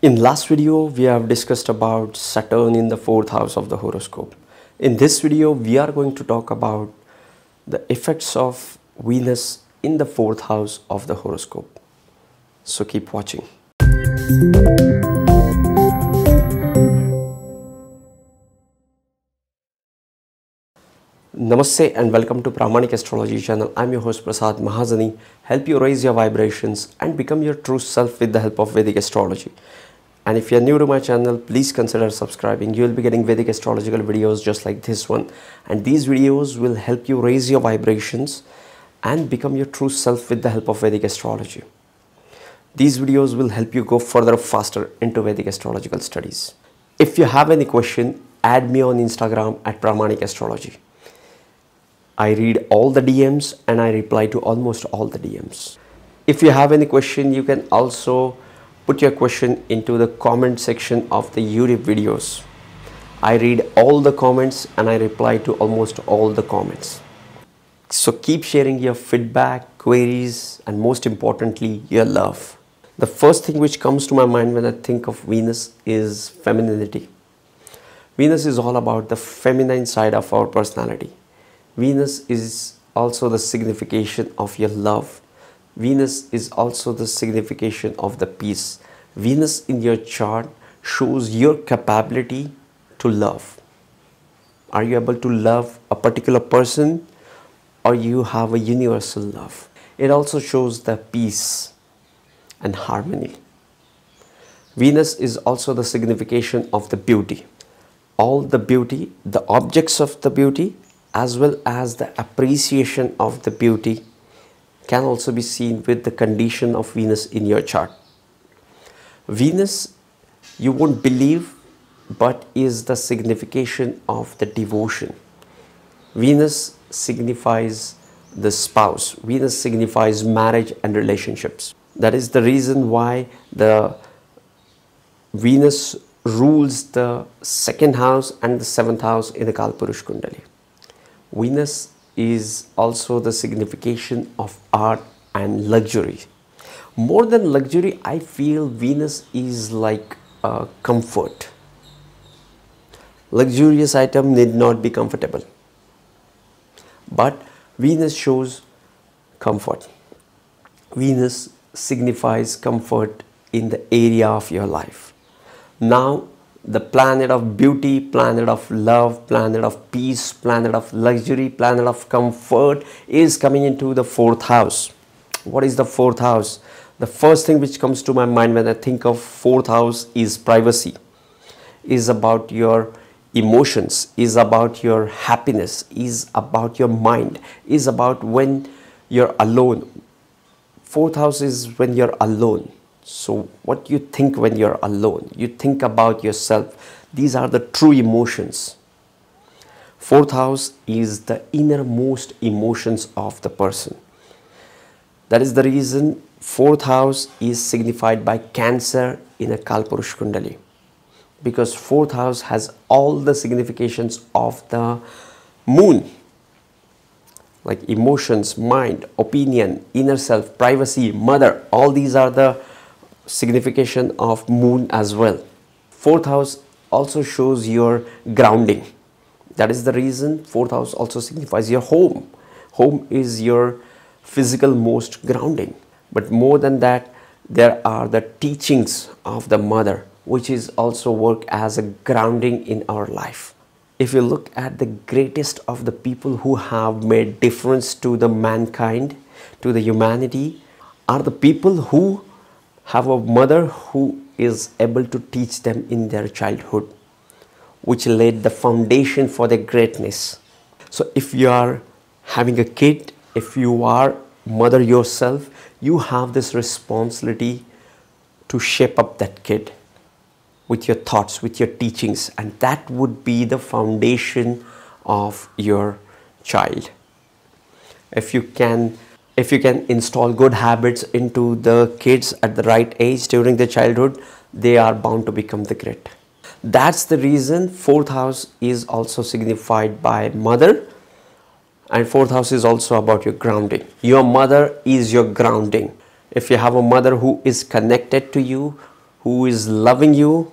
In last video, we have discussed about Saturn in the 4th house of the horoscope. In this video, we are going to talk about the effects of Venus in the 4th house of the horoscope. So keep watching. Namaste and welcome to Pramanik Astrology channel. I'm your host Prasad Mahazani. Help you raise your vibrations and become your true self with the help of Vedic Astrology. And if you're new to my channel, please consider subscribing. You will be getting Vedic astrological videos just like this one. And these videos will help you raise your vibrations and become your true self with the help of Vedic astrology. These videos will help you go further faster into Vedic astrological studies. If you have any question, add me on Instagram at Pramanik Astrology. I read all the DMs and I reply to almost all the DMs. If you have any question, you can also put your question into the comment section of the YouTube videos. I read all the comments and I reply to almost all the comments. So keep sharing your feedback, queries, and most importantly, your love. The first thing which comes to my mind when I think of Venus is femininity. Venus is all about the feminine side of our personality. Venus is also the signification of your love. Venus is also the signification of the peace. Venus in your chart shows your capability to love. Are you able to love a particular person, or you have a universal love? It also shows the peace and harmony. Venus is also the signification of the beauty. All the beauty, the objects of the beauty, as well as the appreciation of the beauty can also be seen with the condition of Venus in your chart. Venus, you won't believe, but is the signification of the devotion. Venus signifies the spouse. Venus signifies marriage and relationships. That is the reason why the Venus rules the 2nd house and the 7th house in the Kalpurush Kundali. Venus is also the signification of art and luxury. More than luxury, I feel Venus is like a comfort. Luxurious item need not be comfortable, but Venus shows comfort. Venus signifies comfort in the area of your life. Now, the planet of beauty, planet of love, planet of peace, planet of luxury, planet of comfort is coming into the 4th house. What is the 4th house? The first thing which comes to my mind when I think of 4th house is privacy, is about your emotions, is about your happiness, is about your mind, is about when you're alone. 4th house is when you're alone. So what you think when you're alone, you think about yourself. These are the true emotions. 4th house is the innermost emotions of the person. That is the reason 4th house is signified by Cancer in a Kalpurush Kundali. Because 4th house has all the significations of the moon. Like emotions, mind, opinion, inner self, privacy, mother. All these are the signification of moon as well. 4th house also shows your grounding. That is the reason 4th house also signifies your home. Home is your physical most grounding. But more than that, there are the teachings of the mother, which is also work as a grounding in our life. If you look at the greatest of the people who have made difference to the mankind, to the humanity, are the people who have a mother who is able to teach them in their childhood, which laid the foundation for their greatness. So if you are having a kid, if you are mother yourself, you have this responsibility to shape up that kid with your thoughts, with your teachings, and that would be the foundation of your child. If you can install good habits into the kids at the right age during their childhood, they are bound to become the great. That's the reason 4th house is also signified by mother, and 4th house is also about your grounding. Your mother is your grounding. If you have a mother who is connected to you, who is loving you,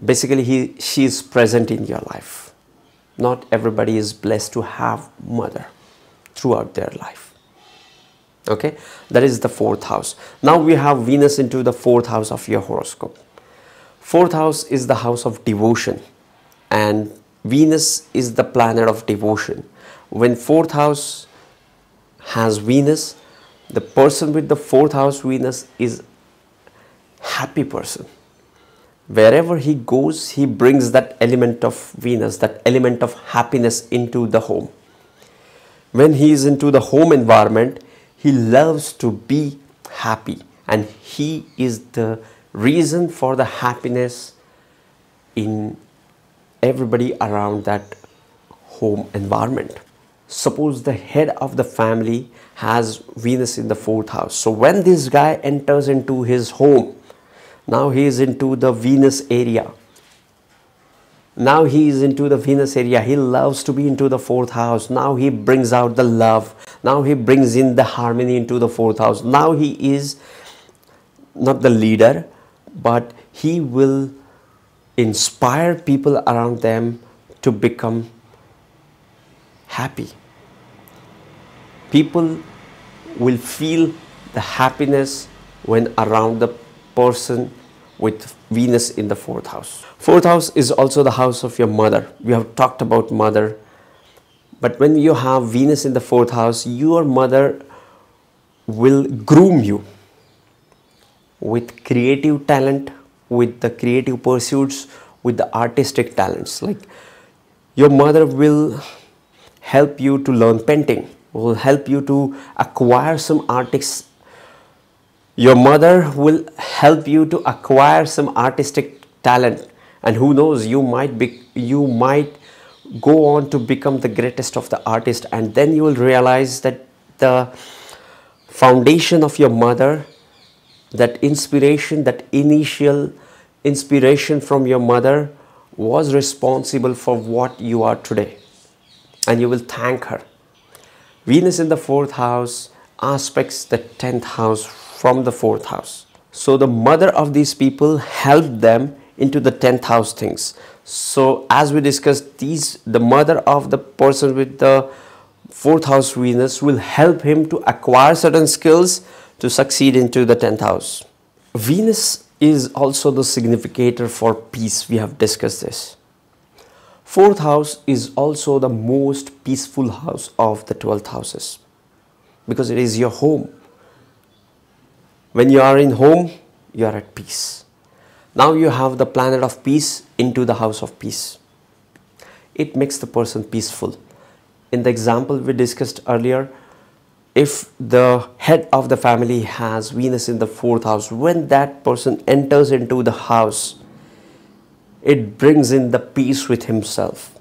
basically she is present in your life. Not everybody is blessed to have mother throughout their life. Okay, that is the 4th house. Now we have Venus into the 4th house of your horoscope. 4th house is the house of devotion, and Venus is the planet of devotion. When 4th house has Venus, the person with the 4th house Venus is happy person. Wherever he goes, he brings that element of Venus, that element of happiness into the home. When he is into the home environment, he loves to be happy, and he is the reason for the happiness in everybody around that home environment. Suppose the head of the family has Venus in the 4th house. So when this guy enters into his home, now he is into the Venus area. Now he is into the Venus area. He loves to be into the 4th house. Now he brings out the love. Now he brings in the harmony into the 4th house. Now he is not the leader, but he will inspire people around them to become happy. People will feel the happiness when around the person with Venus in the 4th house. 4th house is also the house of your mother. We have talked about mother. But when you have Venus in the 4th house, your mother will groom you with creative talent, with the creative pursuits, with the artistic talents. Like your mother will help you to learn painting, will help you to acquire some artists. Your mother will help you to acquire some artistic talent, and who knows, you might go on to become the greatest of the artists, and then you will realize that the foundation of your mother, that inspiration, that initial inspiration from your mother was responsible for what you are today, and you will thank her. Venus in the 4th house aspects the 10th house from the 4th house. So the mother of these people helped them into the 10th house things. So as we discussed, the mother of the person with the 4th house Venus will help him to acquire certain skills to succeed into the 10th house. Venus is also the significator for peace. We have discussed this. 4th house is also the most peaceful house of the 12th houses because it is your home. When you are in home, you are at peace. Now you have the planet of peace into the house of peace. It makes the person peaceful. In the example we discussed earlier, if the head of the family has Venus in the 4th house, when that person enters into the house, it brings in the peace with himself.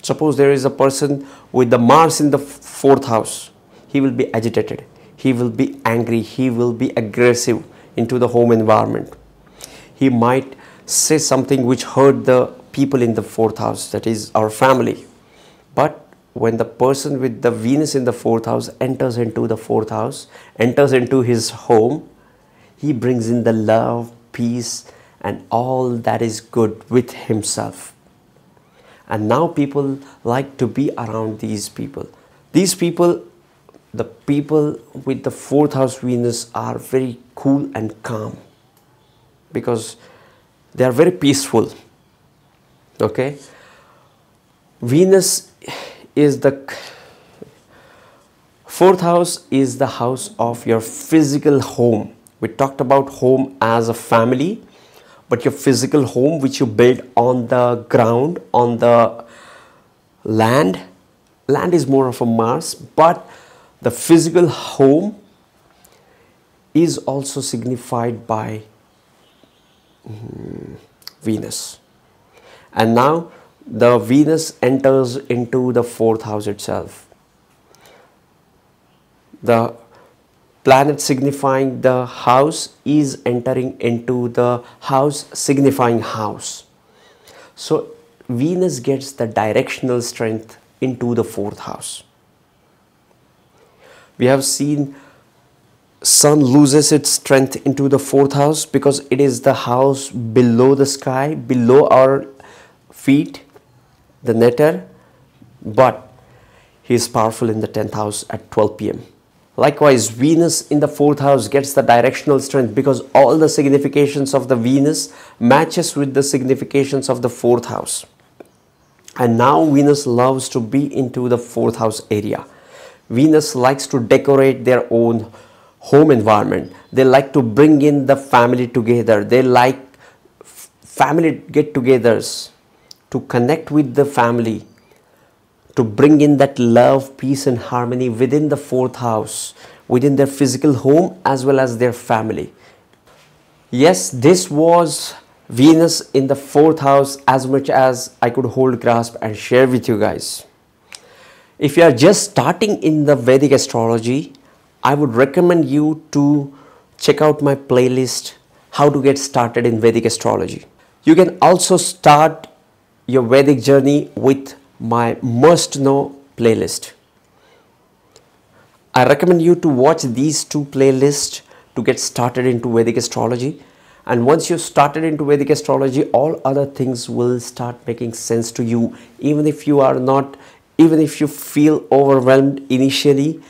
Suppose there is a person with the Mars in the 4th house, he will be agitated, he will be angry, he will be aggressive into the home environment. He might say something which hurt the people in the 4th house, that is our family. But when the person with the Venus in the 4th house enters into the 4th house, enters into his home, he brings in the love, peace, and all that is good with himself. And now people like to be around these people. These people, the people with the 4th house Venus, are very cool and calm because they are very peaceful. Okay? Venus is the 4th house is the house of your physical home. We talked about home as a family, but your physical home which you build on the ground, on the land is more of a Mars, but the physical home is also signified by Venus. And now the Venus enters into the 4th house itself. The planet signifying the house is entering into the house signifying house. So Venus gets the directional strength into the 4th house. We have seen Sun loses its strength into the fourth house because it is the house below the sky, below our feet, the netter, but he is powerful in the 10th house at 12 p.m. Likewise, Venus in the 4th house gets the directional strength because all the significations of the Venus matches with the significations of the 4th house. And now Venus loves to be into the 4th house area. Venus likes to decorate their own home environment. They like to bring in the family together. They like family get-togethers, to connect with the family, to bring in that love, peace and harmony within the 4th house, within their physical home as well as their family. Yes, this was Venus in the 4th house as much as I could hold grasp and share with you guys. If you are just starting in the Vedic astrology, I would recommend you to check out my playlist, How to Get Started in Vedic Astrology. You can also start your Vedic journey with my must know playlist. I recommend you to watch these two playlists to get started into Vedic astrology, and once you started into Vedic astrology, all other things will start making sense to you. Even if you feel overwhelmed initially,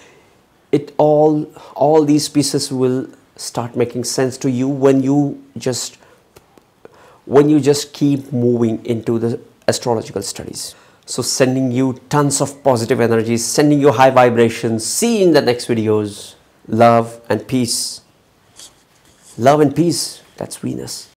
all these pieces will start making sense to you when you just keep moving into the astrological studies. So sending you tons of positive energy, sending you high vibrations. See you in the next videos. Love and peace. Love and peace. That's Venus.